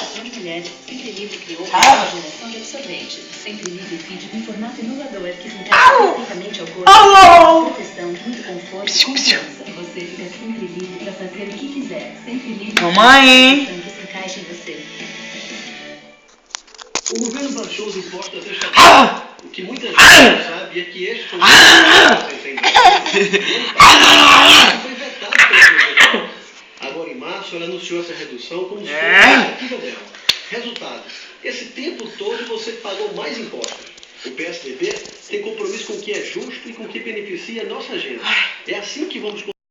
geração de mulheres, Sempre Livre criou uma geração de absorventes. Sempre Livre feed em formato inovador que se encaixa perfeitamente ao corpo. Proteção, muito conforto e confiança. Você fica sempre livre para fazer o que quiser. Sempre livre. Mamãe! Que se encaixa em você. O governo baixou os impostos da taxação. O que muita gente não sabe é que este foi o foi vetado pelo governo. Agora, em março, ela anunciou essa redução como se fosse a iniciativa dela. Resultado, esse tempo todo você pagou mais impostos. O PSDB tem compromisso com o que é justo e com o que beneficia a nossa gente. É assim que vamos